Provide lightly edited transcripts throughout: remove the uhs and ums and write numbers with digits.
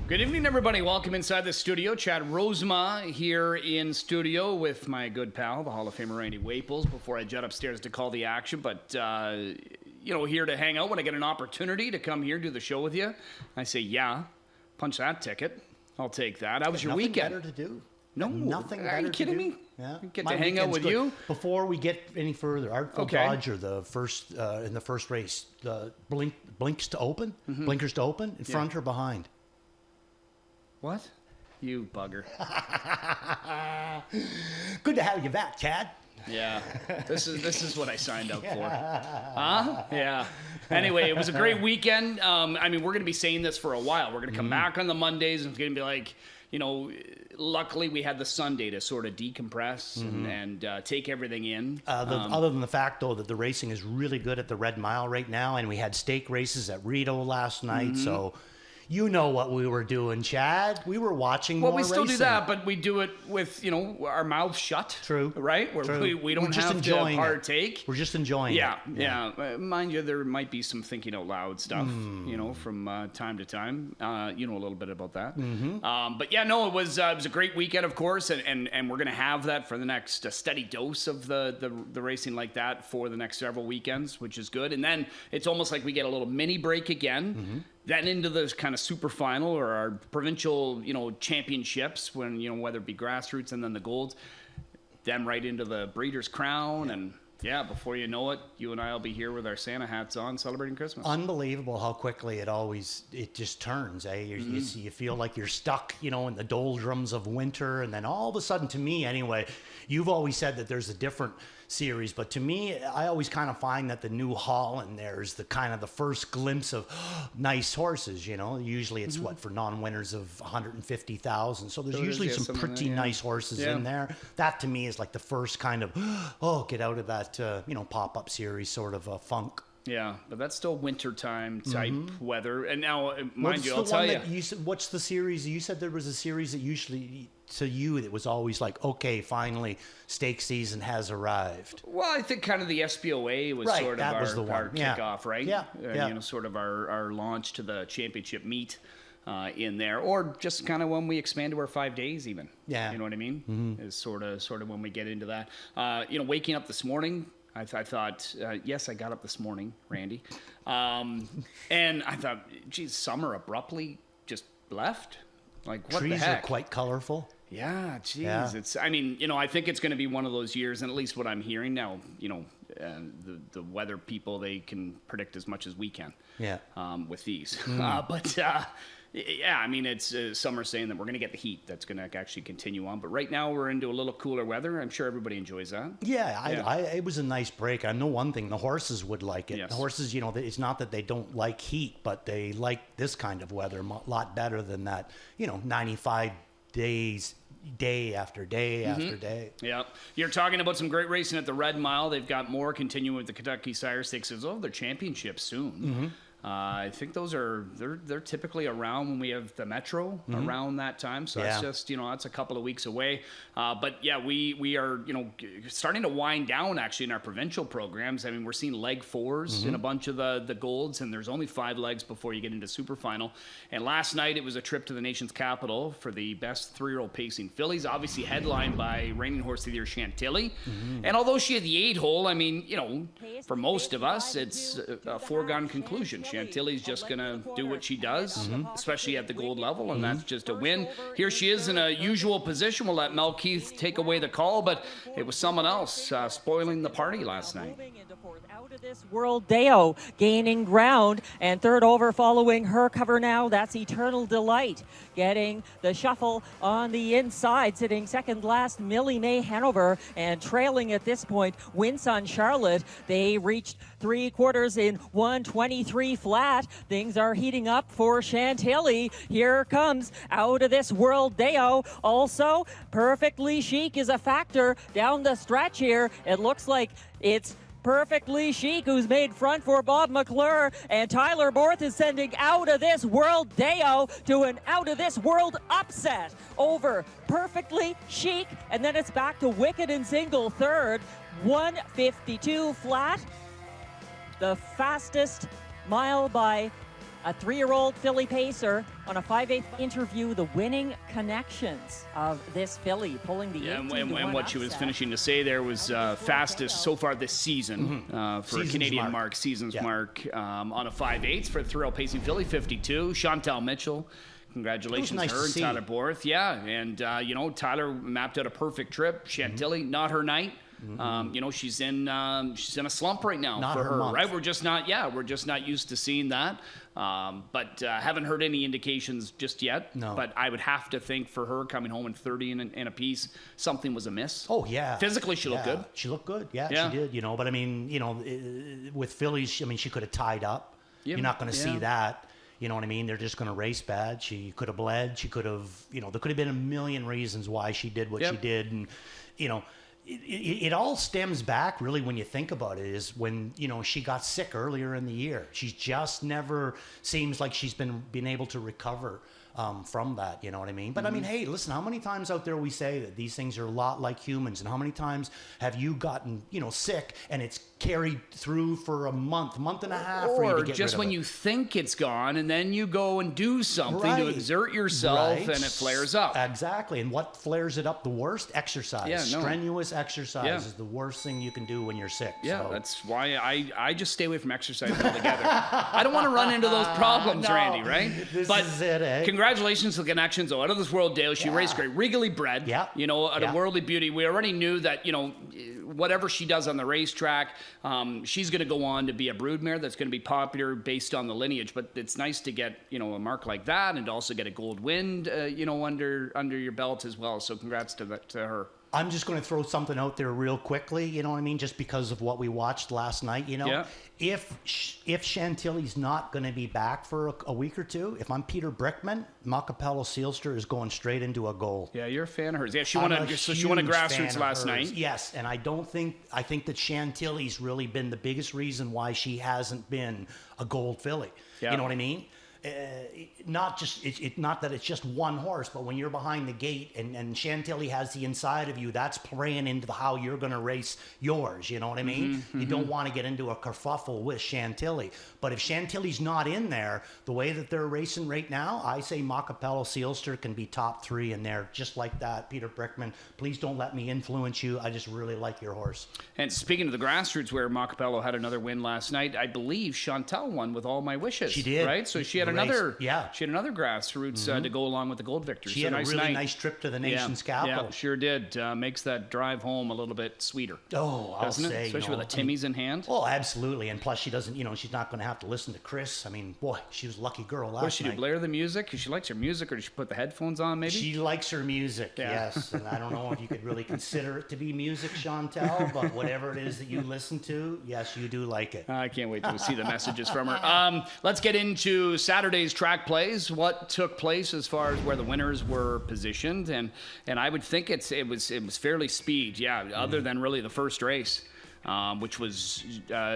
Good evening, everybody. Welcome inside the studio. Chad Rosema here in studio with my good pal, the Hall of Famer Randy Waples, before I jet upstairs to call the action. But, here to hang out when I get an opportunity to come here, do the show with you. I say, yeah, punch that ticket. I'll take that. How was your weekend? Nothing better to do. No. Nothing better to do. Are you kidding me? Yeah. Get to hang out with you. Before we get any further, Artful Dodger, the first in the first race, blinkers to open in front or behind? What? You bugger. Good to have you back, Chad. Yeah, this is what I signed up for. Huh? Yeah. Anyway, it was a great weekend. We're going to be saying this for a while. We're going to come back on the Mondays, and it's going to be like, luckily we had the Sunday to sort of decompress and take everything in. Other than the fact, though, that the racing is really good at the Red Mile right now, and we had stake races at Rito last night, so... You know what we were doing, Chad. We were watching more racing. Well, we still do that, but we do it with, our mouths shut. True. Right? We don't have to partake. We're just enjoying it. Yeah. Mind you, there might be some thinking out loud stuff, from time to time. You know a little bit about that. It was a great weekend, of course, and we're going to have that for the next steady dose of the racing like that for the next several weekends, which is good. And then it's almost like we get a little mini break again. Then into the kind of super final or our provincial, championships when, whether it be grassroots and then the golds, then right into the Breeders' Crown. And before you know it, you and I will be here with our Santa hats on celebrating Christmas. Unbelievable how quickly it just turns, eh? You feel like you're stuck, in the doldrums of winter. And then all of a sudden, to me anyway, you've always said that there's a different series, but to me, I always kind of find that the New Holland there's the kind of the first glimpse of nice horses. Usually it's for non-winners of 150,000. So there's usually some pretty nice horses in there. That to me is like the first kind of get out of that pop-up series sort of funk. Yeah, but that's still wintertime type weather. And now, mind you, I'll tell you. What's the series? You said there was a series that usually, to you, it was always like, okay, finally, stake season has arrived. Well, I think kind of the SPOA was sort of our kickoff, right? Yeah. Sort of our launch to the championship meet in there. Or just kind of when we expand to our 5 days even. Yeah. You know what I mean? Is sort of when we get into that. Waking up this morning, I thought, yes, I got up this morning, Randy. And I thought, geez, summer abruptly just left. Like, what the heck? Trees are quite colorful. Yeah, geez. Yeah. I think it's going to be one of those years, and at least what I'm hearing now, the weather people, they can predict as much as we can with these. It's some are saying that we're going to get the heat that's going to actually continue on. But right now we're into a little cooler weather. I'm sure everybody enjoys that. It was a nice break. I know one thing, the horses would like it. Yes. The horses, it's not that they don't like heat, but they like this kind of weather a lot better than that, 95 days, day after day after day. Yeah. You're talking about some great racing at the Red Mile. They've got more continuing with the Kentucky Sire Stakes. Their championship soon. I think those they're typically around when we have the Metro around that time. So that's just, that's a couple of weeks away. We are, starting to wind down actually in our provincial programs. I mean, we're seeing leg fours in a bunch of the golds, and there's only 5 legs before you get into super final. And last night it was a trip to the nation's capital for the best 3-year-old pacing fillies, obviously headlined by reigning horse of the year Chantilly. And although she had the 8-hole, for most of us, it's a foregone conclusion. Chantilly's just going to do what she does, especially at the gold level, and that's just a win. Here she is in a usual position. We'll let Mel Keith take away the call, but it was someone else spoiling the party last night. Out of this World Deo gaining ground, and third over following her cover now. That's Eternal Delight getting the shuffle on the inside, sitting second last Millie Mae Hanover, and trailing at this point Winson Charlotte. They reached 3/4 in 1:23 flat. Things are heating up for Chantilly. Here comes Out of This World Deo. Also, Perfectly Chic is a factor down the stretch here. It looks like it's Perfectly Chic who's made front for Bob McClure, and Tyler Borth is sending Out of This World Deo to an Out of This World upset over Perfectly Chic, and then it's back to Wicked and Single third, 1:52 flat. The fastest mile by A 3-year-old filly pacer on a 5/8 interview, the winning connections of this filly, pulling the 18-1 and what she was upset. finishing to say there was fastest so far this season for Season's a Canadian mark. mark, season's Yeah. mark on a 5/8 for a 3-year-old pacing filly, 52. Chantal Mitchell. Congratulations nice to her to and see. Tyler Borth. Yeah, and Tyler mapped out a perfect trip. Chantilly, not her night. She's in a slump right now Not for her her, month. right? We're just not used to seeing that. But haven't heard any indications just yet. No. But I would have to think for her coming home in 30 and a piece, something was amiss. Oh, yeah. Physically, she looked good. She looked good. Yeah, Yeah. she did. But I mean, with fillies, she could have tied up. Yeah, You're not going to yeah. see that. You know what I mean? They're just going to race bad. She could have bled. She could have, there could have been a million reasons why she did what Yep. she did. And, it all stems back, really, when you think about it, is when, she got sick earlier in the year. She just never seems like she's been able to recover from that, you know what I mean? But I mean, hey, listen, how many times out there we say that these things are a lot like humans, and how many times have you gotten, sick and it's carried through for a month and a half for you to Or get just rid of when it? you think it's gone and then you go and do something to Right. exert yourself Right. and it flares up. Exactly. And what flares it up the worst? Exercise. Yeah, no. Strenuous exercise Yeah. is the worst thing you can do when you're sick. Yeah, So- that's why I just stay away from exercise altogether. I don't want to run into those problems, No. Randy, right? This but is it, eh? Congratulations to the connections, though. Out of this world deal, she Yeah. raced great. Regally bred, Yeah. Out Yeah. of worldly beauty. We already knew that, whatever she does on the racetrack, she's going to go on to be a broodmare that's going to be popular based on the lineage. But it's nice to get, a mark like that and to also get a gold wind, under your belt as well. So congrats to her. I'm just going to throw something out there real quickly, you know what I mean? Just because of what we watched last night, Yeah. If Chantilly's not going to be back for a week or two, if I'm Peter Brickman, Macapello Sealster is going straight into a goal. Yeah, you're a fan of hers. Yeah, she I'm won a a huge grassroots fan of last hers. night. Yes, and I think that Chantilly's really been the biggest reason why she hasn't been a gold filly. Yeah. You know what I mean? Not that it's just one horse, but when you're behind the gate and Chantilly has the inside of you, that's playing into how you're going to race yours. You know what I mean? You don't want to get into a kerfuffle with Chantilly. But if Chantilly's not in there, the way that they're racing right now, I say Macapello Sealster can be top 3 in there, just like that. Peter Brickman, please don't let me influence you. I just really like your horse. And speaking of the grassroots, where Macapello had another win last night, I believe Chantal won with All My Wishes. She did. Right? So she had The race, another yeah. She had another grassroots to go along with the gold victor. She So had a nice really night. nice trip to the nation's capital. Yeah, sure did. Makes that drive home a little bit sweeter. Oh, I'll doesn't say, it? Especially with the Timmies in hand. Oh, absolutely. And plus, she doesn't, she's not going to have to listen to Chris. I mean, boy, she was a lucky girl last What does she do? night. Blare the music? Because she likes her music, or does she put the headphones on, maybe? She likes her music, Yeah. yes. And I don't know if you could really consider it to be music, Chantal, but whatever it is that you listen to, yes, you do like it. I can't wait to see the messages from her. Let's get into Saturday's track plays. What took place as far as where the winners were positioned, and I would think it was fairly speed, yeah. Other than really the first race, which was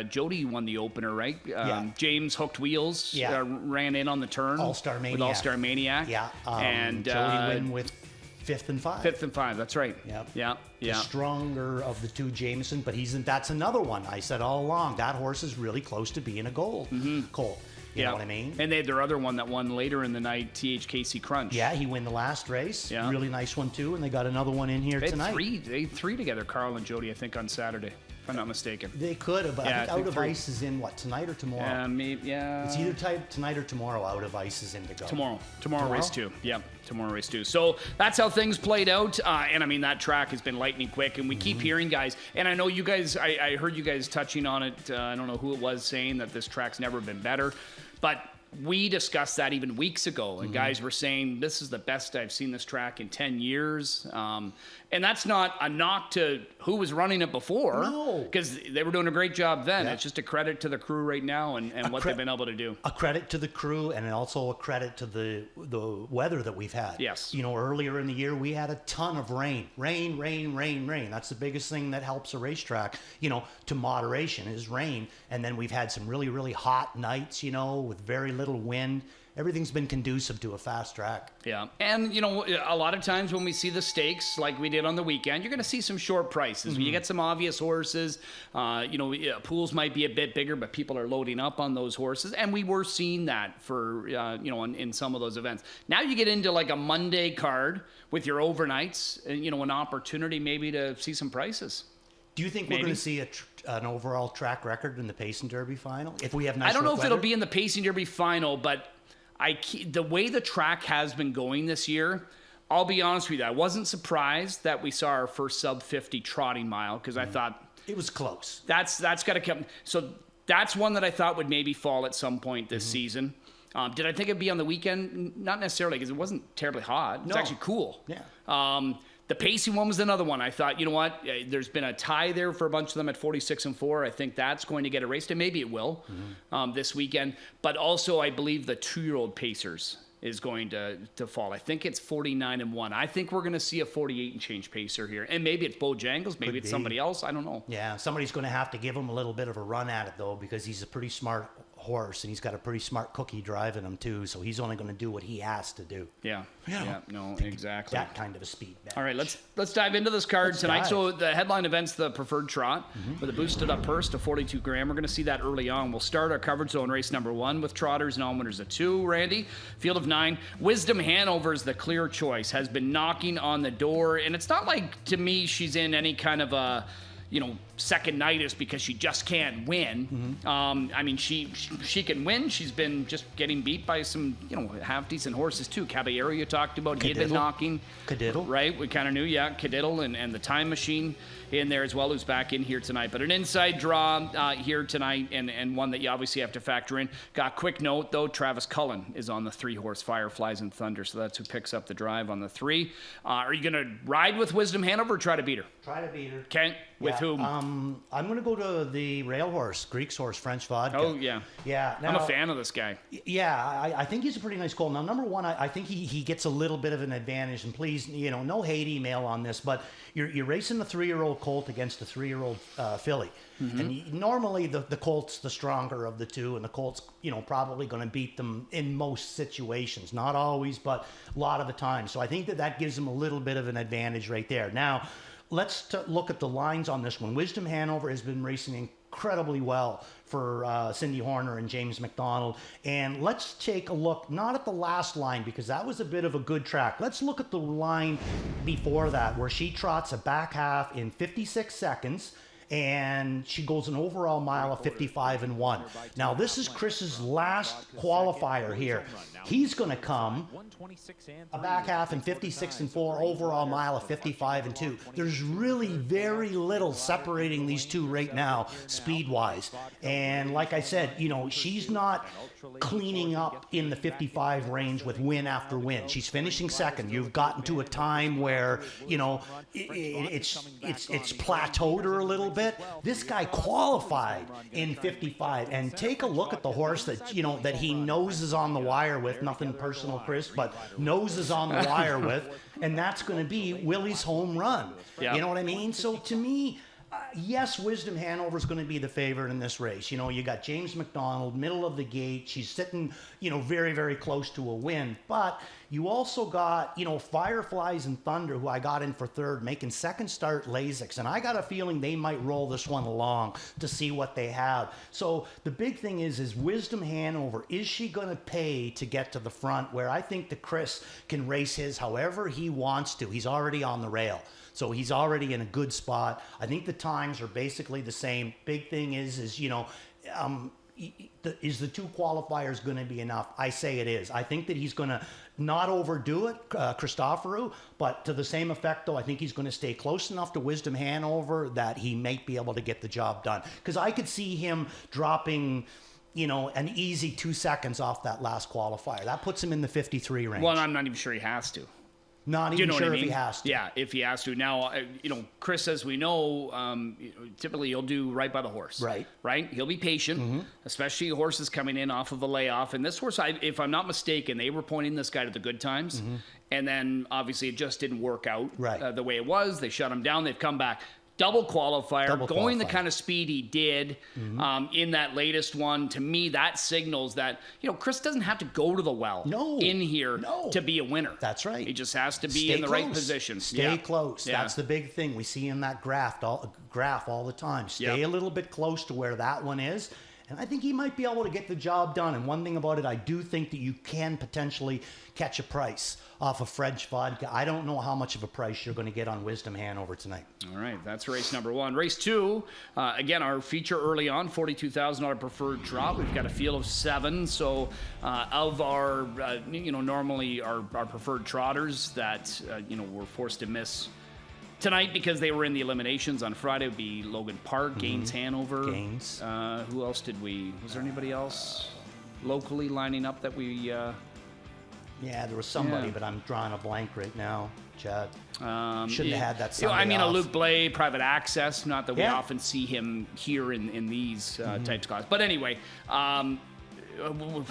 Jody won the opener, right? Yeah. James hooked wheels, Yeah. ran in on the turn. All-Star with Maniac. All-Star Maniac. Yeah. And Jody win with 5th and 5. 5th and 5. That's right. Yep. Yeah. The Yeah. stronger of the two Jameson, but that's another one. I said all along, that horse is really close to being a gold colt. You know what I mean? And they had their other one that won later in the night, THKC Crunch. Yeah, he won the last race. Yeah. Really nice one too, and they got another one in here They tonight. had three together, Carl and Jody, I think, on Saturday, if I'm not mistaken. They could have, but Yeah, I think I think Out of 3. Ice is in what, tonight or tomorrow? Yeah, maybe, yeah. It's either tonight or tomorrow. Out of Ice is in to go. Tomorrow race 2. Yeah, tomorrow race 2. So that's how things played out. And I mean, that track has been lightning quick, and we keep hearing guys, and I know you guys, I heard you guys touching on it. I don't know who it was saying that this track's never been better, but we discussed that even weeks ago, and guys were saying this is the best I've seen this track in 10 years. And that's not a knock to who was running it before, No. because they were doing a great job then. Yeah. It's just a credit to the crew right now and what they've been able to do. A credit to the crew, and also a credit to the weather that we've had. Yes. Earlier in the year we had a ton of rain. That's the biggest thing that helps a racetrack. To moderation is rain, and then we've had some really, really hot nights. With very little wind. Everything's been conducive to a fast track. Yeah. And, you know, a lot of times when we see the stakes like we did on the weekend, you're going to see some short prices. You get some obvious horses. You know, pools might be a bit bigger, but people are loading up on those horses. And we were seeing that for, you know, in some of those events. Now you get into like a Monday card with your overnights, and, you know, an opportunity maybe to see some prices. Do you think we're going to see an overall track record in the Pacing Derby final if we have nice I don't know if weather? it'll be in the Pacing Derby final, but the way the track has been going this year, I'll be honest with you, I wasn't surprised that we saw our first sub 50 trotting mile, because I thought it was close. That's got to come. So that's one that I thought would maybe fall at some point this season. Did I think it'd be on the weekend? Not necessarily, because it wasn't terribly hot. It's actually cool. Yeah. The pacing one was another one. I thought, you know what? There's been a tie there for a bunch of them at 46-4. I think that's going to get erased, and maybe it will this weekend. But also, I believe the 2-year-old Pacers is going to fall. I think it's 49-1. I think we're going to see a 48 and change pacer here, and maybe it's Bojangles, maybe it's somebody else. I don't know. Yeah, somebody's going to have to give him a little bit of a run at it though, because he's a pretty smart horse and he's got a pretty smart cookie driving him too. So he's only going to do what he has to do. Yeah. No, exactly. That kind of a speed bench. All right, let's dive into this card tonight. Dive. So the headline event's the Preferred Trot with a boosted up purse to 42 grand. We're going to see that early on. We'll start our coverage zone race number 1 with trotters and all-winners of 2. Randy, field of 9. Wisdom Hanover is the clear choice. Has been knocking on the door, and it's not like to me she's in any kind of a, you know, second-nitis because she just can't win. I mean, she can win. She's been just getting beat by some, you know, half-decent horses, too. Caballero you talked about. He had been knocking. Cadiddle. Right? We kind of knew, Cadiddle and the Time Machine in there as well, who's back in here tonight. But an inside draw here tonight, and one that you obviously have to factor in. Got a quick note, though. Travis Cullen is on the 3-horse Fireflies and Thunder, so that's who picks up the drive on the 3. Are you going to ride with Wisdom Hanover or try to beat her? Try to beat her. Okay. With whom? I'm going to go to the rail horse, Greek's horse, French Vodka. Oh, yeah. Yeah. Now, I'm a fan of this guy. Yeah, I think he's a pretty nice call. Now, number one, I think he gets a little bit of an advantage. And please, you know, no hate email on this, but you're racing the 3-year-old colt against a 3-year-old filly. And normally the colt's the stronger of the two, and the colt's, you know, probably going to beat them in most situations. Not always, but a lot of the time. So I think that gives him a little bit of an advantage right there. Now, let's look at the lines on this one. Wisdom Hanover has been racing incredibly well for Cindy Horner and James McDonald. And let's take a look, not at the last line, because that was a bit of a good track. Let's look at the line before that, where she trots a back half in 56 seconds. And she goes an overall mile of 55-1. Now, this is Chris's last qualifier here. He's going to come a back half in 56-4, overall mile of 55-2. There's really very little separating these two right now, speed-wise. And like I said, you know, she's not cleaning up in the 55 range with win after win. She's finishing second. You've gotten to a time where, you know, it's plateaued her a little bit. This guy qualified in 55, and take a look at the horse that, you know, that he noses on the wire with. Nothing personal, Chris, but noses on the wire with, and that's going to be Willie's home run. Yeah. You know what I mean? So to me, yes, Wisdom Hanover is going to be the favorite in this race. You know, you got James McDonald, middle of the gate. She's sitting, you know, very, very close to a win. But you also got, you know, Fireflies and Thunder, who I got in for third, making second start Lasix. And I got a feeling they might roll this one along to see what they have. So the big thing is Wisdom Hanover, is she going to pay to get to the front, where I think that Chris can race his however he wants to. He's already on the rail. So he's already in a good spot. I think the times are basically the same. Big thing is you know, is the 2 qualifiers going to be enough? I say it is. I think that he's going to not overdo it, Christoforou, but to the same effect, though, I think he's going to stay close enough to Wisdom Hanover that he might be able to get the job done. Because I could see him dropping, you know, an easy 2 seconds off that last qualifier. That puts him in the 53 range. Well, I'm not even sure he has to. Not even sure if he has to. Yeah, if he has to. Now, you know, Chris, as we know, typically he'll do right by the horse. Right. He'll be patient, especially horses coming in off of a layoff. And this horse, if I'm not mistaken, they were pointing this guy to the good times. And then, obviously, it just didn't work out the way it was. They shut him down. They've come back. double qualifier, Double going the qualifier. kind of speed he did in that latest one. To me, that signals that, Chris doesn't have to go to the well in here to be a winner. That's right. He just has to be Stay in the close. right position. Stay close. Yeah. That's the big thing. We see in that graph all the time. Stay a little bit close to where that one is. And I think he might be able to get the job done. And one thing about it, I do think that you can potentially catch a price off of French vodka. I don't know how much of a price you're going to get on Wisdom Hanover tonight. All right, that's race number 1. Race 2, again, our feature early on, $42,000 preferred drop. We've got a field of 7. So of our, normally our preferred trotters that, were forced to miss tonight because they were in the eliminations on Friday would be Logan Park, Gaines Hanover. Gaines. Who else did we? Was there anybody else locally lining up that we? Yeah, there was somebody, but I'm drawing a blank right now. Chad shouldn't have had that. A off. Luke Blay, private access. Not that we Yeah. often see him here in these types of classes. But anyway,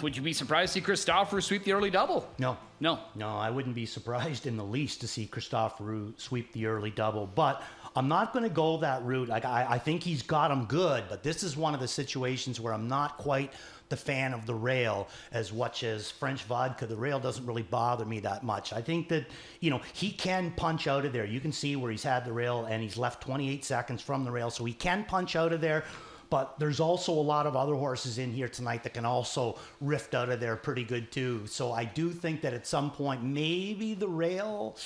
would you be surprised to see Christopher sweep the early double? No. No. No, I wouldn't be surprised in the least to see Christophe Roux sweep the early double. But I'm not going to go that route. Like I think he's got him good, but this is one of the situations where I'm not quite the fan of the rail as much as French vodka. The rail doesn't really bother me that much. I think that, he can punch out of there. You can see where he's had the rail and he's left 28 seconds from the rail, so he can punch out of there. But there's also a lot of other horses in here tonight that can also rift out of there pretty good too. So I do think that at some point, maybe the rail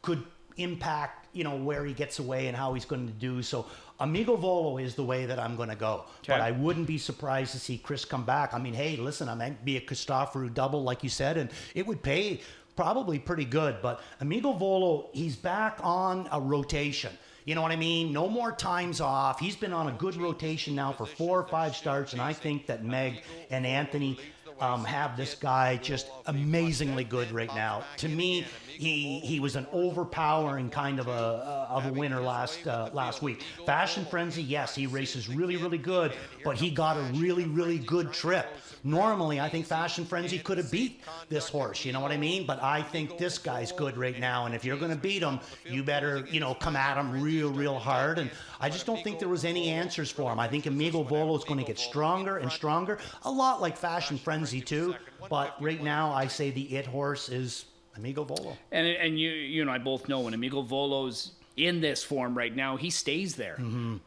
could impact, where he gets away and how he's going to do. So Amigo Volo is the way that I'm going to go. Okay. But I wouldn't be surprised to see Chris come back. I mean, hey, listen, I might be a Christopher double, like you said, and it would pay probably pretty good. But Amigo Volo, he's back on a rotation. You know what I mean? No more times off. He's been on a good rotation now for 4 or 5 starts, and I think that Meg and Anthony have this guy just amazingly good right now. To me, he was an overpowering kind of a winner last week. Fashion Frenzy, yes, he races really, really good, but he got a really, really good trip. Normally, I think Fashion Frenzy could have beat this horse, you know what I mean? But I think this guy's good right now, and if you're going to beat him, you better, come at him real, real hard. And I just don't think there was any answers for him. I think Amigo Volo is going to get stronger and stronger, a lot like Fashion Frenzy too. But right now, I say the it horse is Amigo Volo. And you and I both know when Amigo Volo's in this form right now, he stays there,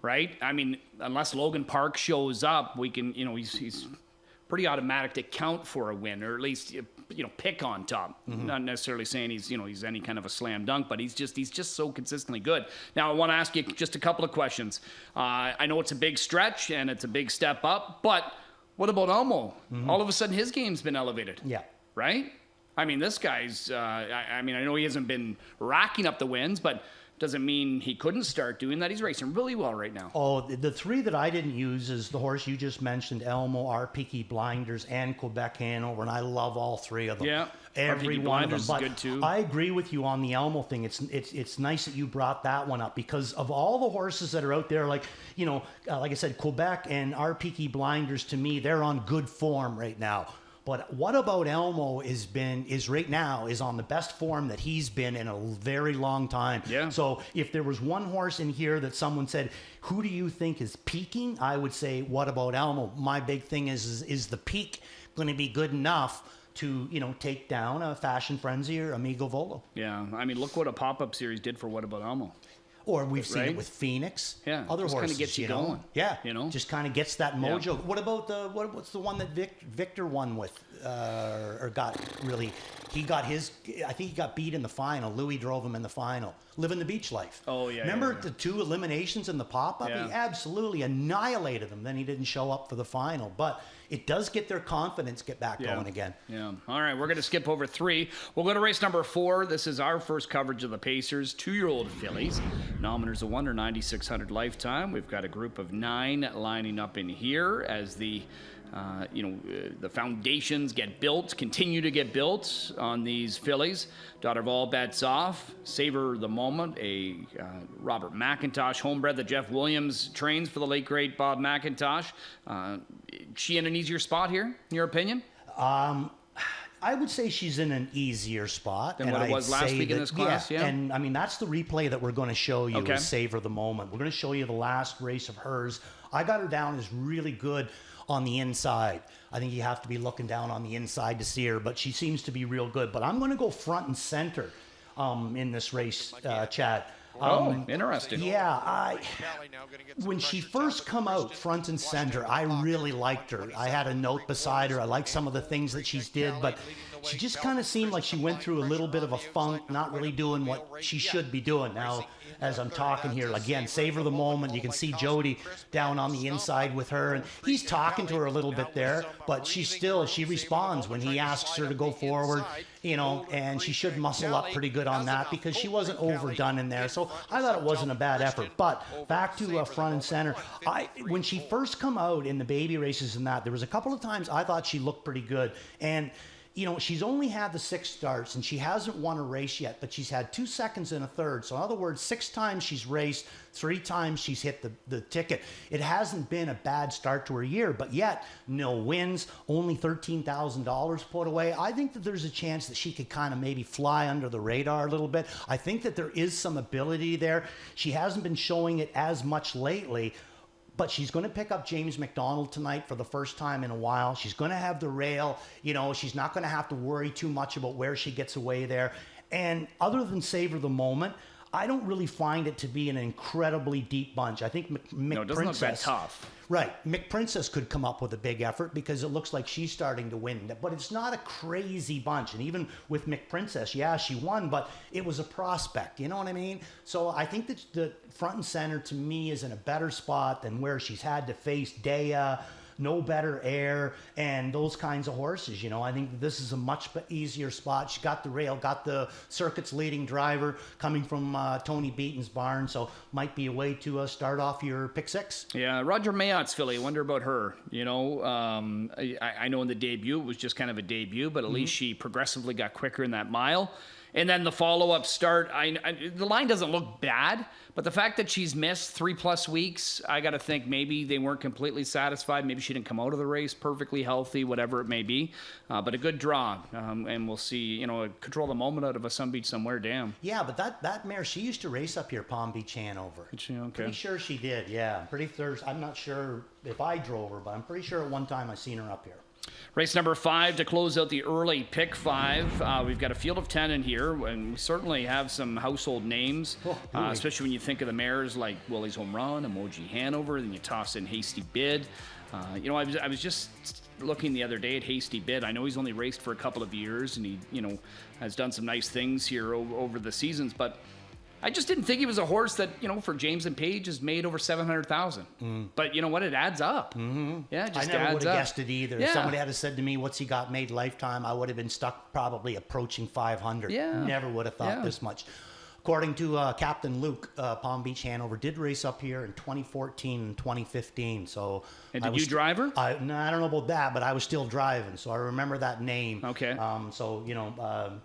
right? I mean, unless Logan Park shows up, we can, he's pretty automatic to count for a win, or at least pick on top. Not necessarily saying he's any kind of a slam dunk, but he's just so consistently good. Now I want to ask you just a couple of questions. I know it's a big stretch and it's a big step up, but what about Elmo? All of a sudden his game's been elevated. Yeah. Right? I mean, this guy's. I know he hasn't been racking up the wins, but doesn't mean he couldn't start doing that. He's racing really well right now. Oh, the 3 that I didn't use is the horse you just mentioned, Elmo, our Peaky Blinders, and Quebec Hanover, and I love all 3 of them. Yeah, every Peaky one of them. Blinders is But good too. I agree with you on the Elmo thing. It's nice that you brought that one up, because of all the horses that are out there, like I said, Quebec and our Peaky Blinders, to me, they're on good form right now. But what about Elmo is right now on the best form that he's been in a very long time. Yeah. So if there was one horse in here that someone said, who do you think is peaking? I would say, what about Elmo? My big thing is the peak going to be good enough to, take down a Fashion Frenzy or Amigo Volo? Yeah, I mean, look what a pop-up series did for What About Elmo. Or we've seen Right? it with Phoenix. Yeah, Other just horses kinda gets you know? going, Yeah. Just kind of gets that mojo. Yeah. What about what's the one that Victor won with, or got really? He got his. I think he got beat in the final. Louis drove him in the final. Living the Beach Life. Oh, yeah, Remember yeah. the 2 eliminations in the pop-up? Yeah. He absolutely annihilated them. Then he didn't show up for the final. But it does get their confidence back going again. Yeah. All right, we're going to skip over 3. We'll go to race number 4. This is our first coverage of the Pacers, 2-year-old fillies. Nominers of Wonder, 9,600 lifetime. We've got a group of 9 lining up in here as the foundations get built, continue to get built on these fillies. Daughter of All Bets Off, Savor the Moment, a Robert McIntosh homebred that Jeff Williams trains for the late great Bob McIntosh. She in an easier spot here, in your opinion? I would say she's in an easier spot than what it was last week in this class. Yeah. And I mean, that's the replay that we're going to show you. Okay. Is Savor the Moment. We're going to show you the last race of hers. I got her down as really good on the inside. I think you have to be looking down on the inside to see her, but she seems to be real good. But I'm going to go front and center in this race, Chad. Interesting. Yeah, when she first come out front and center, I really liked her. I had a note beside her. I liked some of the things that she's did, but she just kind of seemed like she went through a little bit of a funk, not really doing what she should be doing. Now, as I'm talking here, again, Savor the Moment. You can see Jody down on the inside with her, and he's talking to her a little bit there, but she responds when he asks her to go forward, and she should muscle up pretty good on that because she wasn't overdone in there. So I thought it wasn't a bad effort. But back to front and center, when she first come out in the baby races and that, there was a couple of times I thought she looked pretty good. And she's only had the 6 starts and she hasn't won a race yet, but she's had 2 seconds and a third. So in other words, 6 times she's raced, 3 times she's hit the ticket. It hasn't been a bad start to her year, but yet no wins, only $13,000 put away. I think that there's a chance that she could kind of maybe fly under the radar a little bit. I think that there is some ability there. She hasn't been showing it as much lately, but she's going to pick up James McDonald tonight for the first time in a while. She's going to have the rail. She's not going to have to worry too much about where she gets away there. And other than Savor the Moment, I don't really find it to be an incredibly deep bunch. I think No, it doesn't look that tough. Right. McPrincess could come up with a big effort because it looks like she's starting to win. But it's not a crazy bunch. And even with McPrincess, yeah, she won, but it was a prospect. You know what I mean? So I think that the front and center to me is in a better spot than where she's had to face Dea, No Better Air, and those kinds of horses. I think that this is a much easier spot. She got the rail, got the circuit's leading driver coming from Tony Beaton's barn, so might be a way to start off your pick 6. Yeah, Roger Mayott's filly. I wonder about her. I know in the debut it was just kind of a debut, but at least she progressively got quicker in that mile. And then the follow-up start, the line doesn't look bad, but the fact that she's missed 3+ weeks, I got to think maybe they weren't completely satisfied. Maybe she didn't come out of the race perfectly healthy, whatever it may be. But a good draw, and we'll see, control the moment out of a Sun Beach Somewhere Dam. Yeah, but that mare, she used to race up here, Palm Beach Hanover. Okay. Pretty sure she did, yeah. I'm not sure if I drove her, but I'm pretty sure at one time I seen her up here. Race number 5 to close out the early pick 5. We've got a field of 10 in here, and we certainly have some household names, especially when you think of the mares like Willie's Home Run, Emoji Hanover, then you toss in Hasty Bid. I was just looking the other day at Hasty Bid. I know he's only raced for a couple of years, and he, has done some nice things here over the seasons, but I just didn't think he was a horse that, for James and Page has made over 700,000. But you know what? It adds up. Mm-hmm. Yeah, it just adds up. I never would have guessed it either. Yeah. If somebody had said to me, what's he got made lifetime, I would have been stuck probably approaching 500. Yeah. Never would have thought this much. According to Captain Luke, Palm Beach Hanover did race up here in 2014 and 2015. So, and did you drive her? I don't know about that, but I was still driving, so I remember that name. Okay.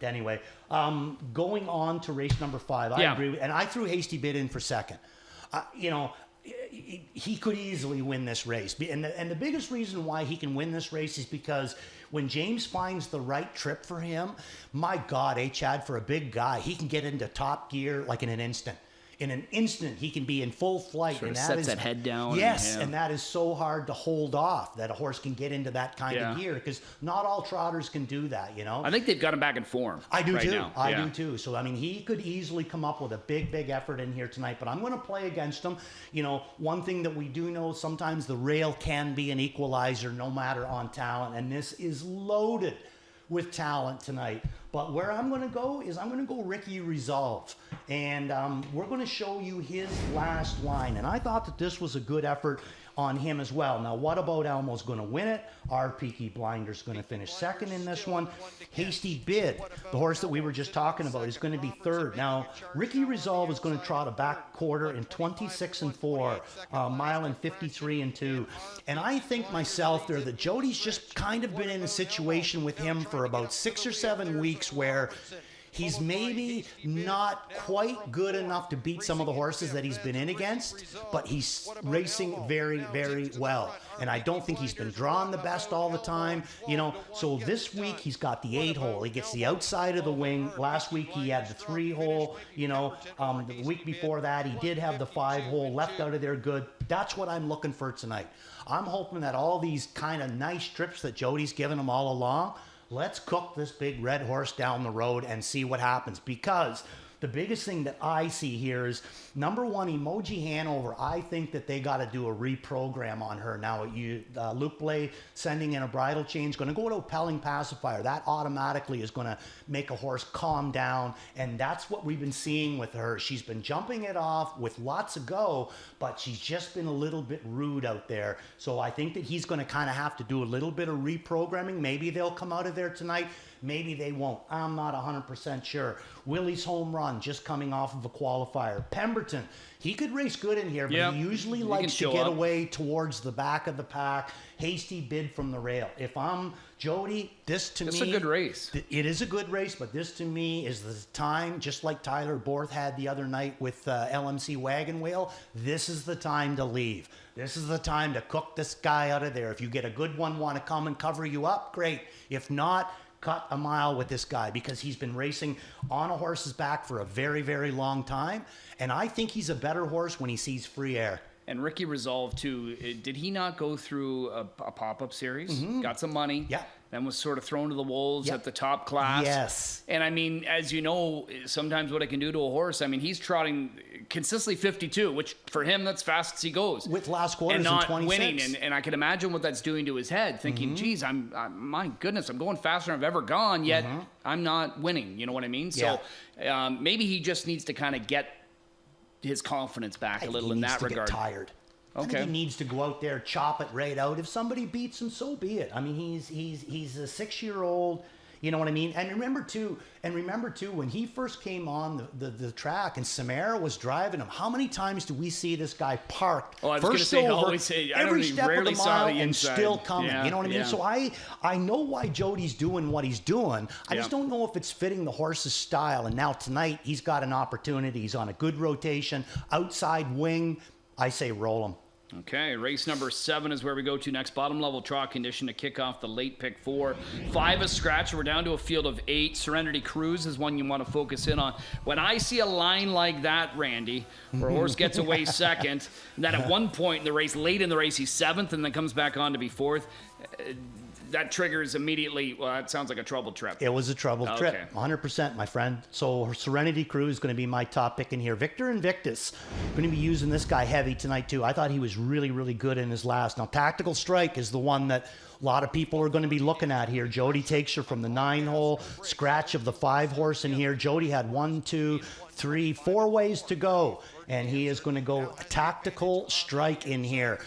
Anyway, going on to race number 5, I agree, and I threw Hasty Bid in for second. He could easily win this race, and the biggest reason why he can win this race is because when James finds the right trip for him, my God, Chad, for a big guy, he can get into top gear like in an instant. In an instant, he can be in full flight. Sort of sets that head down. Yes, and that is so hard to hold off, that a horse can get into that kind of gear, because not all trotters can do that, I think they've got him back in form. I do too. Now. I do too. So, he could easily come up with a big effort in here tonight, but I'm going to play against him. One thing that we do know, sometimes the rail can be an equalizer no matter on talent, and this is loaded with talent tonight. But where I'm going to go is I'm going to go Ricky Resolve. And we're going to show you his last line. And I thought that this was a good effort on him as well. Now, what about Elmo's going to win it? Our Peaky Blinder's going to finish second in this one. Hasty Bid, the horse that we were just talking about, is going to be third. Now, Ricky Resolve is going to trot a back quarter in 26 and 4, mile in 53 and 2. And I think myself there that Jody's just kind of been in a situation with him for about 6 or 7 weeks where He's maybe not quite good enough to beat some of the horses that he's been in against, but he's racing very, very well. And I don't think he's been drawn the best all the time, you know. So this week he's got the 8-hole. He gets the outside of the wing. Last week he had the 3-hole, you know. The week before that he did have the 5-hole left out of there good. That's what I'm looking for tonight. I'm hoping that all these kind of nice trips that Jody's given him all along, let's cook this big red horse down the road and see what happens. Because the biggest thing that I see here is, number one, Emoji Hanover. I think that they got to do a reprogram on her. Now, Luke Blay sending in a bridle change, going to go to a Pelling Pacifier. That automatically is going to make a horse calm down, and that's what we've been seeing with her. She's been jumping it off with lots of go, but she's just been a little bit rude out there. So I think that he's going to kind of have to do a little bit of reprogramming. Maybe they'll come out of there tonight. Maybe they won't. I'm not 100% sure. Willie's home run, just coming off of a qualifier. Pemberton, he could race good in here, but he usually likes to get away towards the back of the pack. Hasty bid from the rail. If I'm Jody, this to me... It's a good race. It is a good race, but this to me is the time, just like Tyler Borth had the other night with LMC Wagon Wheel, this is the time to leave. This is the time to cook this guy out of there. If you get a good one, want to come and cover you up, great. If not, cut a mile with this guy, because he's been racing on a horse's back for a very, very long time. And I think he's a better horse when he sees free air. And Ricky Resolve, too, did he not go through a pop-up series? Got some money. Yeah. Then was sort of thrown to the wolves at the top class. Yes. And, I mean, as you know, sometimes what it can do to a horse, I mean, he's trotting consistently 52, which for him, that's fast as he goes. With last quarters and not in 26. winning. And I can imagine what that's doing to his head, thinking, geez, my goodness, I'm going faster than I've ever gone, yet I'm not winning. You know what I mean? So maybe he just needs to kind of get his confidence back a little in that regard. Get tired. Okay. I think he needs to go out there, chop it right out. If somebody beats him, so be it. I mean, he's a 6-year-old. You know what I mean? And remember too, when he first came on the track and Samara was driving him, how many times do we see this guy parked? Oh, I was going to say, always say, every step of the mile and inside. still coming. Yeah, you know what I mean? So I know why Jody's doing what he's doing. I just don't know if it's fitting the horse's style. And now tonight he's got an opportunity. He's on a good rotation, outside wing. I say roll him. Okay, race number 7 is where we go to next. Bottom level trot condition to kick off the late pick 4. 5 is scratch. We're down to a field of 8. Serenity Cruise is one you want to focus in on. When I see a line like that, Randy, where a horse gets away second, and then at one point in the race, late in the race, he's 7th and then comes back on to be 4th, that triggers immediately, well, that sounds like a troubled trip. It was a troubled trip, 100%, my friend. So Serenity Cruise is going to be my top pick in here. Victor Invictus, going to be using this guy heavy tonight too. I thought he was really, really good in his last. Now, Tactical Strike is the one that a lot of people are going to be looking at here. Jody takes her from the 9-hole, scratch of the 5-horse in here. Jody had 1, 2, 3, 4 ways to go, and he is going to go Tactical Strike in here.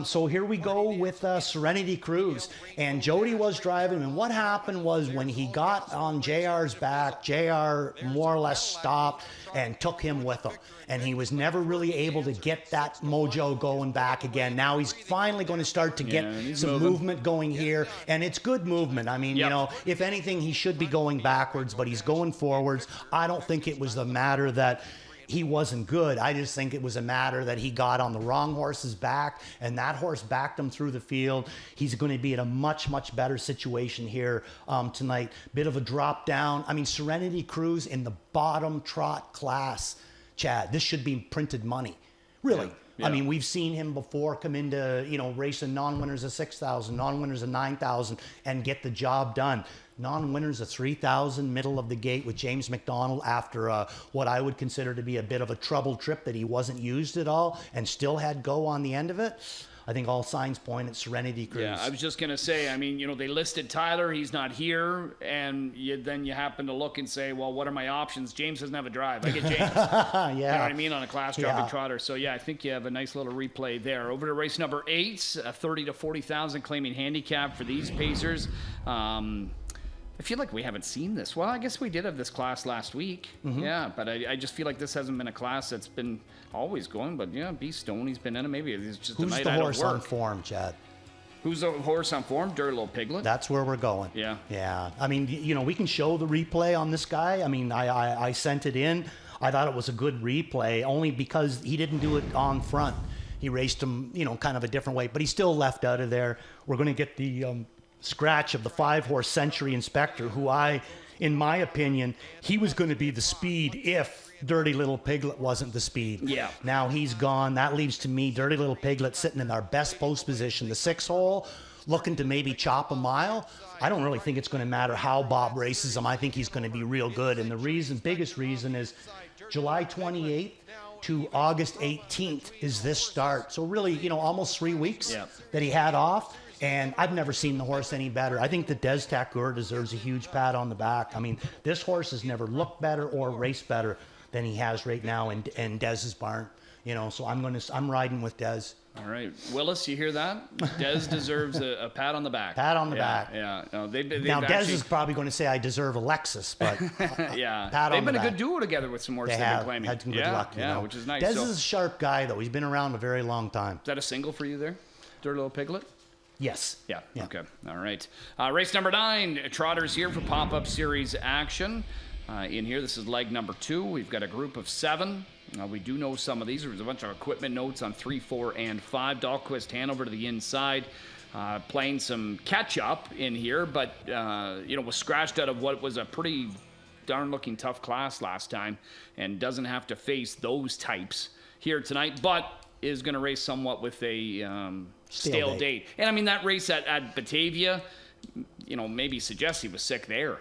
So here we go with Serenity Cruise, and Jody was driving, and what happened was when he got on JR's back, JR more or less stopped and took him with him, and he was never really able to get that mojo going back again. Now he's finally going to start to get some movement going here, and it's good movement. I mean, you know, if anything, he should be going backwards, but he's going forwards. I don't think it was the matter that he wasn't good. I just think it was a matter that he got on the wrong horse's back, and that horse backed him through the field. He's going to be in a much, much better situation here tonight. Bit of a drop down. I mean, Serenity Cruise in the bottom trot class, Chad. This should be printed money. Really. I mean, we've seen him before come into, you know, racing non-winners of 6,000, non-winners of 9,000, and get the job done. Non-winners of 3,000, middle of the gate with James McDonald after what I would consider to be a bit of a troubled trip that he wasn't used at all and still had go on the end of it. I think all signs point at Serenity Cruise. Yeah, I was just going to say, I mean, you know, they listed Tyler, he's not here, and then you happen to look and say, well, what are my options? James doesn't have a drive. I get James. Yeah. You know what I mean? On a class driving trotter. So, yeah, I think you have a nice little replay there. Over to race number 8, a 30 to 40,000 claiming handicap for these pacers. I feel like we haven't seen this. Well, I guess we did have this class last week. Yeah, but I just feel like this hasn't been a class that's been always going. But, yeah, B. Stoney's been in it. Maybe it's just Who's a night the out horse of work. on form, Chad? Who's the horse on form? Dirty Little Piglet. That's where we're going. Yeah. Yeah. I mean, we can show the replay on this guy. I mean, I sent it in. I thought it was a good replay only because he didn't do it on front. He raced him, kind of a different way, but he still left out of there. We're going to get the scratch of the 5-horse Century Inspector, who in my opinion, he was going to be the speed if Dirty Little Piglet wasn't the speed. Yeah. Now he's gone. That leaves to me Dirty Little Piglet sitting in our best post position, the 6-hole, looking to maybe chop a mile. I don't really think it's going to matter how Bob races him. I think he's going to be real good. And the biggest reason is July 28th to August 18th is this start. So really, almost 3 weeks that he had off. And I've never seen the horse any better. I think the Des Takur deserves a huge pat on the back. I mean, this horse has never looked better or raced better than he has right now in Dez's barn. So I'm riding with Des. All right, Willis, you hear that? Des deserves a pat on the back. Pat on the back. Yeah. No, now Des is probably going to say I deserve a Lexus, but yeah, pat they've on been the a back. good duo together with some horses. They've been claiming. Had some good luck. Yeah, which is nice. Des is a sharp guy though. He's been around a very long time. Is that a single for you there, Dirty Little Piglet? Yes. Yeah. Okay. All right. Race number 9. Trotters here for pop-up series action. In here, this is leg number 2. We've got a group of 7. We do know some of these. There's a bunch of equipment notes on 3, 4, and 5. Dahlquist Hanover to the inside. Playing some catch-up in here, but, was scratched out of what was a pretty darn-looking tough class last time and doesn't have to face those types here tonight, but is going to race somewhat with a stale date. And, I mean, that race at Batavia, maybe suggests he was sick there,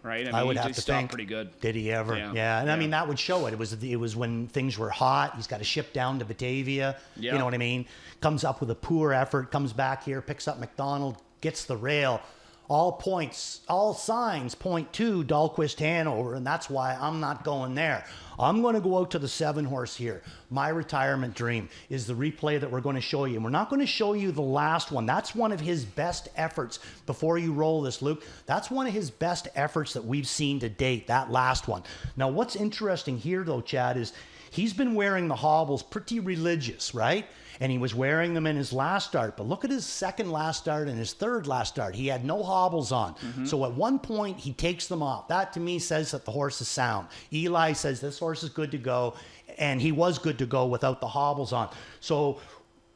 right? I would have to think. Pretty good. Did he ever? Yeah. And I mean, that would show it. It was when things were hot. He's got to ship down to Batavia. Yeah. You know what I mean? Comes up with a poor effort, comes back here, picks up McDonald, gets the rail. All points, all signs point to Dahlquist Hanover, and that's why I'm not going there. I'm going to go out to the 7-horse here. My Retirement Dream is the replay that we're going to show you. And we're not going to show you the last one. That's one of his best efforts. Before you roll this, Luke, that's one of his best efforts that we've seen to date, that last one. Now, what's interesting here, though, Chad, is he's been wearing the hobbles pretty religious, right? And he was wearing them in his last start. But look at his second last start and his third last start. He had no hobbles on. So at one point, he takes them off. That, to me, says that the horse is sound. Eli says this horse is good to go. And he was good to go without the hobbles on. So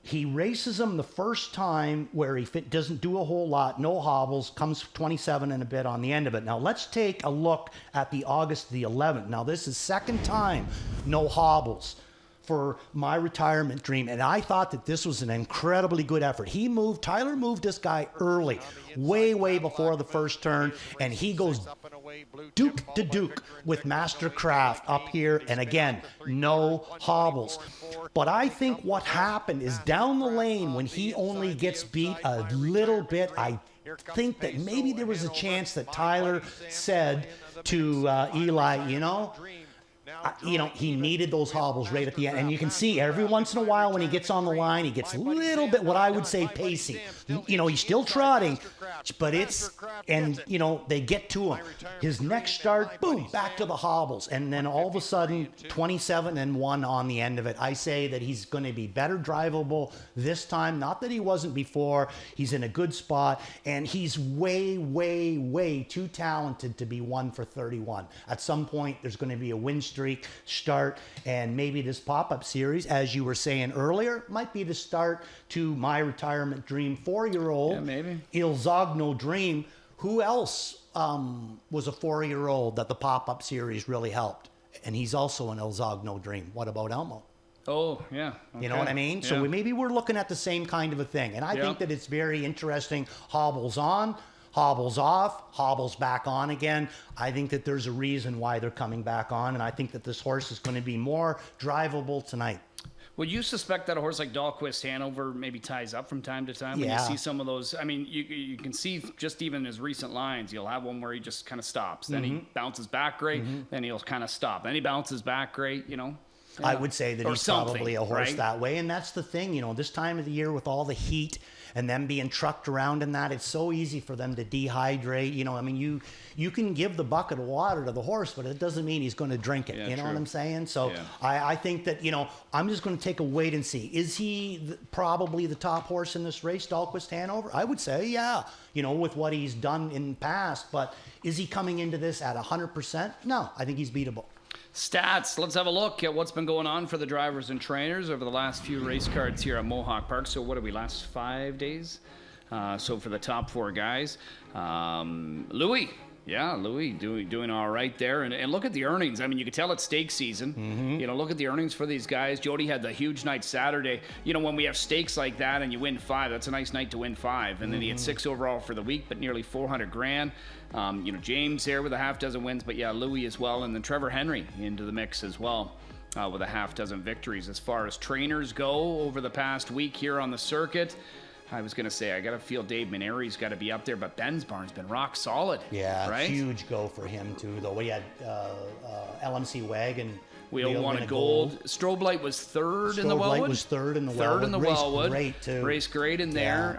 he races him the first time where he doesn't do a whole lot, no hobbles, comes 27 and a bit on the end of it. Now, let's take a look at the August the 11th. Now, this is second time, no hobbles for My Retirement Dream, and I thought that this was an incredibly good effort. Tyler moved this guy early, way before the first turn, and he goes Duke to Duke with Mastercraft up here, and again, no hobbles. But I think what happened is down the lane, when he only gets beat a little bit, I think that maybe there was a chance that Tyler said to Eli, he needed those hobbles right at the end. And you can see every once in a while when he gets on the line, he gets a little bit, what I would say, pacey. He's still trotting, but they get to him. His next start, boom, back to the hobbles. And then all of a sudden, 27 and 1 on the end of it. I say that he's going to be better drivable this time. Not that he wasn't before. He's in a good spot. And he's way too talented to be 1 for 31. At some point, there's going to be a win streak start, and maybe this pop-up series, as you were saying earlier, might be the start to My Retirement Dream 4-year-old. Yeah, maybe. Il Zogno Dream. Who else was a 4-year-old that the pop-up series really helped? And he's also an Il Zogno Dream. What about Elmo? Oh, yeah. Okay. You know what I mean? Yeah. So maybe we're looking at the same kind of a thing. And I think that it's very interesting. Hobbles on, hobbles off, hobbles back on again. I think that there's a reason why they're coming back on, and I think that this horse is going to be more drivable tonight. Would you suspect that a horse like Dahlquist Hanover maybe ties up from time to time? When you see some of those, I mean, you can see just even his recent lines, you'll have one where he just kind of stops. Then he bounces back great, then he'll kind of stop. Then he bounces back great, I would say that Or he's something, probably a horse right? that way. And that's the thing, you know, this time of the year with all the heat and them being trucked around in that, it's so easy for them to dehydrate. You know, I mean, you can give the bucket of water to the horse, but it doesn't mean he's going to drink it. Yeah, you know true. what I'm saying? So Yeah. I think that, you know, I'm just going to take a wait and see. Is he probably the top horse in this race, Dahlquist Hanover? I would say, yeah, you know, with what he's done in the past. But is he coming into this at 100%? No, I think he's beatable. Stats. Let's have a look at what's been going on for the drivers and trainers over the last few race cards here at Mohawk Park. So what are we, last 5 days? So for the top 4 guys, Louis. Yeah, Louis doing all right there. And look at the earnings. I mean, you can tell it's stake season. You know, look at the earnings for these guys. Jody had the huge night Saturday. You know, when we have stakes like that and you win 5, that's a nice night to win 5. And then he had 6 overall for the week, but nearly 400 grand. You know, James there with a half dozen wins, but yeah, Louis as well. And then Trevor Henry into the mix as well. With a half dozen victories. As far as trainers go over the past week here on the circuit, I was going to say, I got to feel Dave Maneri's got to be up there, but Bensbarn's been rock solid. Yeah, right? Huge go for him, too, though. We had LMC Wagon. Wheel won a gold. Strobe Light was third in the Strobe Wellwood. Light was third in the Third in the Raced Wellwood. great, too. Raced great in there.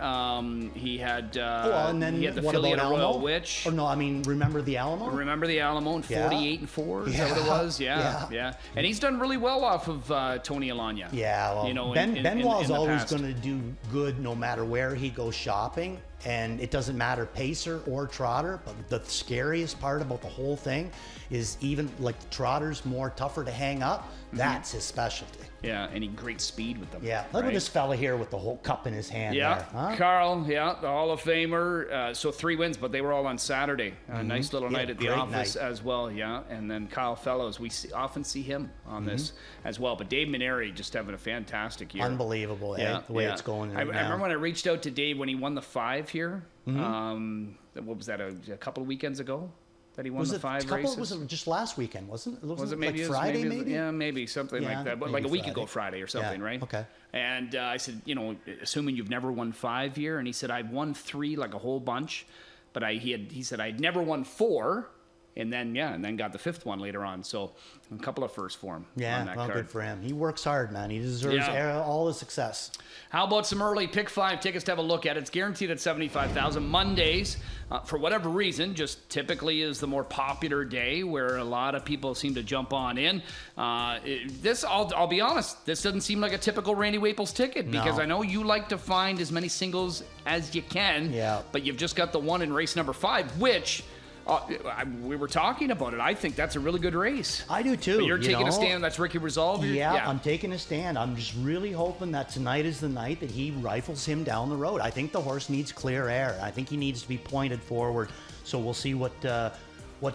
He had and then he had the what Filly about at Royal Alamo? Witch. Or no, I mean, remember the Alamo? Remember the Alamo in 48-4? Is that what it was? Yeah. And he's done really well off of Tony Alanya. Yeah, well, you know, Benoit's in the always past. going to do good no matter where he goes shopping. And it doesn't matter pacer or trotter, but the scariest part about the whole thing is even like the trotter's more tougher to hang up. That's his specialty. Yeah, and he great speed with them. Yeah, look at this fella here with the whole cup in his hand. Yeah, there, huh? Carl, the Hall of Famer. So 3 wins, but they were all on Saturday. A nice little Yeah, night at the great office night. as well, yeah. And then Kyle Fellows, we often see him on this as well. But Dave Maneri just having a fantastic year. Unbelievable, the way it's going I right now. remember when I reached out to Dave when he won the 5 here. What was that, a couple of weekends ago? That he won Was the it 5 couple? races? Was it just last weekend? Wasn't it? Was it like maybe Friday? maybe? Maybe. Yeah, maybe something Yeah, like that. But maybe like a week Friday. ago Friday or something, Yeah, right? okay. And I said, you know, assuming you've never won 5 here, and he said I've won 3, like a whole bunch, but he said I'd never won 4, and then got the 5th one later on. So a couple of firsts for him. on Yeah, that well, card. good for him. He works hard, man. He deserves all the success. How about some early pick 5 tickets to have a look at? It's guaranteed at $75,000 Mondays. For whatever reason, just typically is the more popular day where a lot of people seem to jump on in. I'll be honest, this doesn't seem like a typical Randy Waples ticket because No. I know you like to find as many singles as you can. Yeah. But you've just got the one in race number 5, which we were talking about it. I think that's a really good race. I do too. But you're taking know? a stand. That's Ricky Resolve. Yeah, I'm taking a stand. I'm just really hoping that tonight is the night that he rifles him down the road. I think the horse needs clear air. I think he needs to be pointed forward. So we'll see what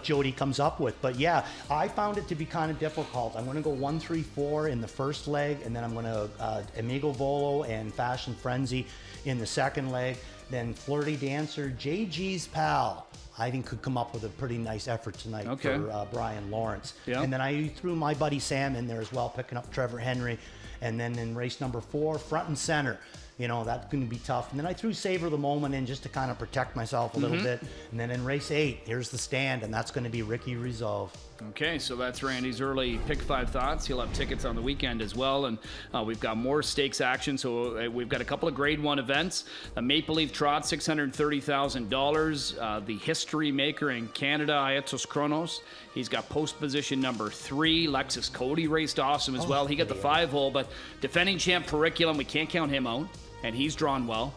Jody comes up with. But yeah, I found it to be kind of difficult. I'm going to go 1, 3, 4 in the first leg, and then I'm going to Amigo Volo and Fashion Frenzy in the second leg. Then Flirty Dancer, JG's Pal, I think could come up with a pretty nice effort tonight for Brian Lawrence. Yeah. And then I threw my buddy Sam in there as well, picking up Trevor Henry. And then in race number 4, front and center. You know, that's going to be tough. And then I threw Savor the Moment in just to kind of protect myself a little bit. And then in race 8, here's the stand, and that's going to be Ricky Resolve. Okay, so that's Randy's early pick 5 thoughts. He'll have tickets on the weekend as well, and we've got more stakes action. So we've got a couple of Grade 1 events. The Maple Leaf Trot, $630,000. The History Maker in Canada, Aetos Kronos. He's got post position number 3. Lexus Cody raced awesome as well. He got the 5-hole, but defending champ Periculum, we can't count him out, and he's drawn well.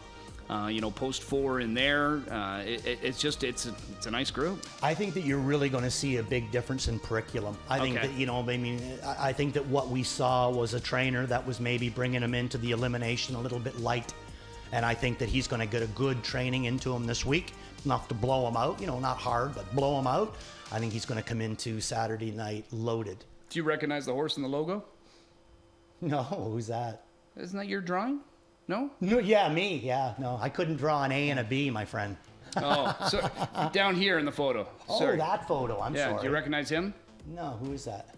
Post 4 in there. It's a nice group. I think that you're really going to see a big difference in Periculum. I think that, I think that what we saw was a trainer that was maybe bringing him into the elimination a little bit light. And I think that he's going to get a good training into him this week, enough to blow him out, not hard, but blow him out. I think he's going to come into Saturday night loaded. Do you recognize the horse in the logo? No, who's that? Isn't that your drawing? No? No, yeah, me. Yeah, no, I couldn't draw an A and a B, my friend. Oh, so down here in the photo. Oh, Sorry. that photo. I'm sorry. Do you recognize him? No, who is that?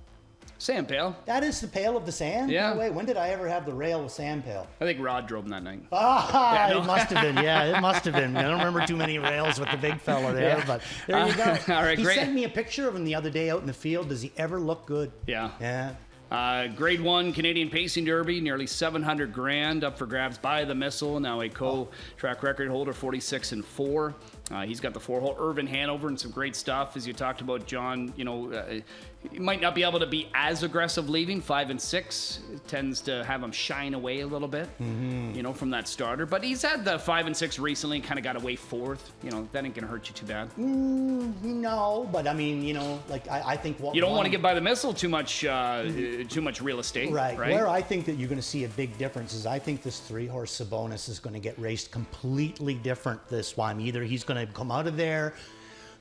Sam Pale. That is the Pail of the Sand? Yeah. No way. When did I ever have the rail with Sand Pail? I think Rod drove him that night. Ah, it must have been. Yeah, it must have been. I don't remember too many rails with the big fella there, but there you go. All right, he great. sent me a picture of him the other day out in the field. Does he ever look good? Yeah. Yeah. Grade 1 Canadian Pacing Derby, nearly $700,000 up for grabs by the Missile. Now a track record holder, 46-4. He's got the 4-hole. Irvin Hanover and some great stuff, as you talked about, John. He might not be able to be as aggressive leaving. 5 and 6 tends to have him shine away a little bit, from that starter. But he's had the 5 and 6 recently and kind of got away 4th. That ain't gonna hurt you too bad. No, but I mean, I think what you don't want to give by the Missile too much real estate, right? Where I think that you're going to see a big difference is I think this 3-horse Sabonis is going to get raced completely different this one. Either he's going to come out of there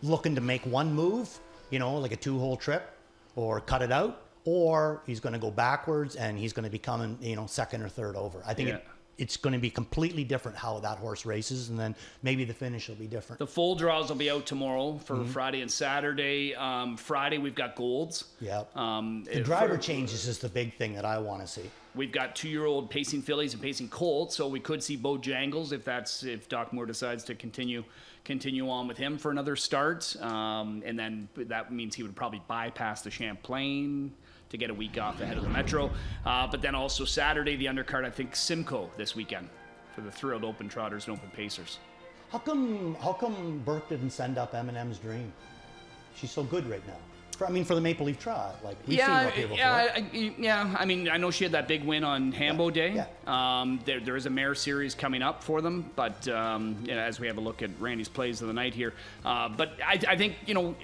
looking to make one move, like a 2-hole trip, or cut it out, or he's going to go backwards and he's going to be coming, second or third over. I think it's going to be completely different how that horse races, and then maybe the finish will be different. The full draws will be out tomorrow for Friday and Saturday. Friday, we've got Golds. Yeah. The driver changes is the big thing that I want to see. We've got 2-year-old pacing fillies and pacing colts, so we could see Bojangles if Doc Moore decides to continue on with him for another start. And then that means he would probably bypass the Champlain to get a week off ahead of the Metro. But then also Saturday, the undercard, I think Simcoe this weekend for the thrilled open trotters and open pacers. How come Burke didn't send up Eminem's Dream? She's so good right now. For the Maple Leaf Trot, we've seen her here before. I know she had that big win on Hambo Day. Yeah. There is a mare series coming up for them, but as we have a look at Randy's plays of the night here, but I think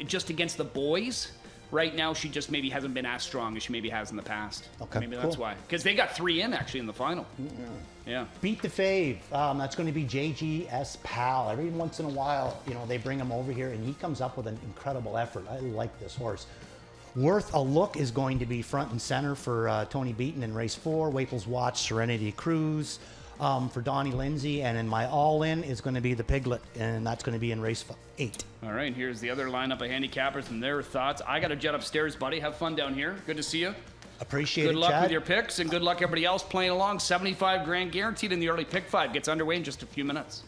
just against the boys. Right now, she just maybe hasn't been as strong as she maybe has in the past. Okay, maybe that's why. Because they got 3 in, actually, in the final. Yeah. Beat the Fave. That's going to be JGS Pal. Every once in a while, they bring him over here, and he comes up with an incredible effort. I like this horse. Worth a Look is going to be front and center for Tony Beaton in race 4. Waples Watch, Serenity Cruise for Donnie Lindsay. And in my all-in is going to be the Piglet, and that's going to be in race 8. All right, here's the other lineup of handicappers and their thoughts. I got to jet upstairs, buddy. Have fun down here. Good to see you. Appreciate it, Good luck Chad. with your picks, and good luck everybody else playing along. $75,000 guaranteed in the early pick 5. Gets underway in just a few minutes.